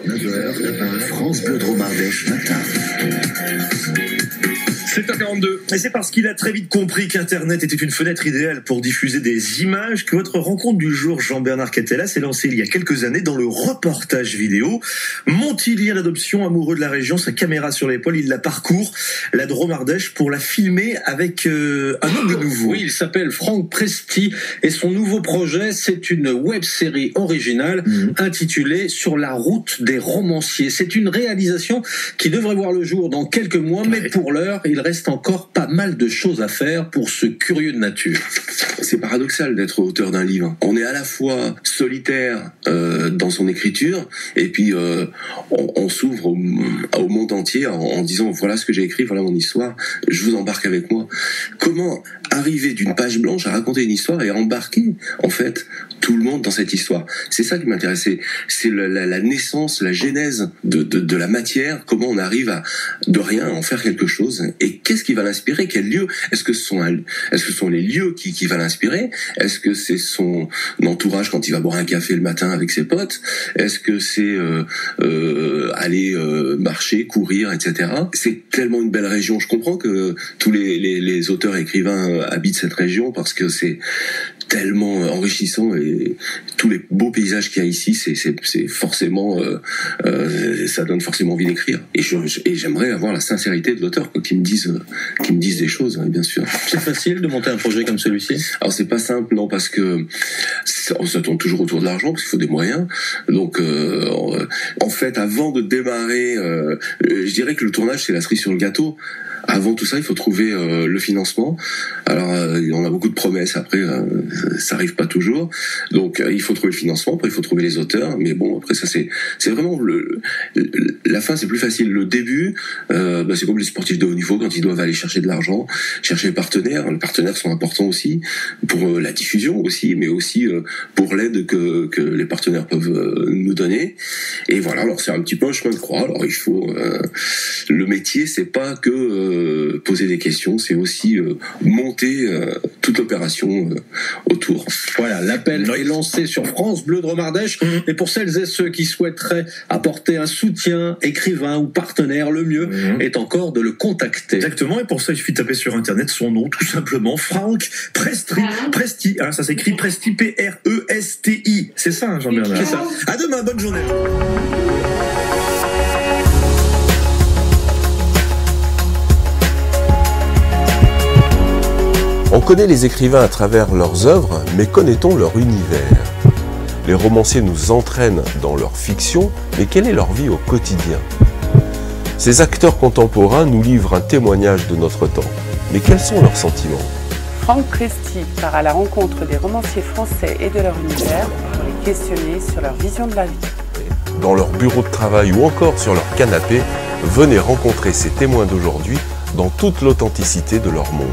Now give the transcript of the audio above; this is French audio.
9h, France Bleu Dromardèche matin. 7h42. Et c'est parce qu'il a très vite compris qu'Internet était une fenêtre idéale pour diffuser des images que votre rencontre du jour, Jean-Bernard Catella, s'est lancée il y a quelques années dans le reportage vidéo. Montilien d'adoption, amoureux de la région, sa caméra sur l'épaule, il la parcourt, la Dromardèche, pour la filmer avec un angle nouveau. Oui, il s'appelle Franck Presti et son nouveau projet, c'est une web-série originale intitulée Sur la route des romanciers. C'est une réalisation qui devrait voir le jour dans quelques mois, mais pour l'heure, il reste encore pas mal de choses à faire pour ce curieux de nature. C'est paradoxal d'être auteur d'un livre. On est à la fois solitaire dans son écriture et puis on s'ouvre au monde entier en disant voilà ce que j'ai écrit, voilà mon histoire, je vous embarque avec moi. Comment arriver d'une page blanche à raconter une histoire et embarquer en fait tout le monde dans cette histoire? C'est ça qui m'intéressait. C'est la naissance, la genèse de la matière, comment on arrive à de rien en faire quelque chose et qu'est-ce qui va l'inspirer, quel lieu? Est-ce que ce sont les lieux qui va l'inspirer? Est-ce que c'est son entourage quand il va boire un café le matin avec ses potes? Est-ce que c'est aller marcher, courir, etc. C'est tellement une belle région. Je comprends que tous les auteurs et écrivains habitent cette région parce que c'est tellement enrichissant et tous les beaux paysages qu'il y a ici, c'est forcément ça donne forcément envie d'écrire. Et j'aimerais avoir la sincérité de l'auteur, qui me dise des choses, hein, bien sûr. C'est facile de monter un projet comme celui-ci? Alors c'est pas simple, non, parce que ça tourne toujours autour de l'argent, parce qu'il faut des moyens. Donc en fait, avant de démarrer, je dirais que le tournage c'est la cerise sur le gâteau. Avant tout ça, il faut trouver le financement. Alors, on a beaucoup de promesses. Après, ça arrive pas toujours. Donc, il faut trouver le financement. Après, il faut trouver les auteurs. Mais bon, après, ça c'est vraiment la fin, c'est plus facile. Le début, c'est comme les sportifs de haut niveau quand ils doivent aller chercher de l'argent, chercher des partenaires. Les partenaires sont importants aussi pour la diffusion aussi, mais aussi pour l'aide que les partenaires peuvent nous donner. Et voilà. Alors, c'est un petit peu un chemin de croix. Alors, il faut le métier, c'est pas que poser des questions, c'est aussi monter toute l'opération autour. Voilà, l'appel est lancé sur France Bleu Dromardèche. Et pour celles et ceux qui souhaiteraient apporter un soutien, écrivain ou partenaire, le mieux est encore de le contacter. Exactement, et pour ça, il suffit de taper sur Internet son nom, tout simplement, Franck Presti, hein, ça s'écrit Presti, P-R-E-S-T-I. C'est ça, hein, Jean-Bernard? C'est ça. À demain, bonne journée. On connaît les écrivains à travers leurs œuvres, mais connaît-on leur univers? Les romanciers nous entraînent dans leur fiction, mais quelle est leur vie au quotidien? Ces acteurs contemporains nous livrent un témoignage de notre temps, mais quels sont leurs sentiments? Franck Presti part à la rencontre des romanciers français et de leur univers pour les questionner sur leur vision de la vie. Dans leur bureau de travail ou encore sur leur canapé, venez rencontrer ces témoins d'aujourd'hui dans toute l'authenticité de leur monde.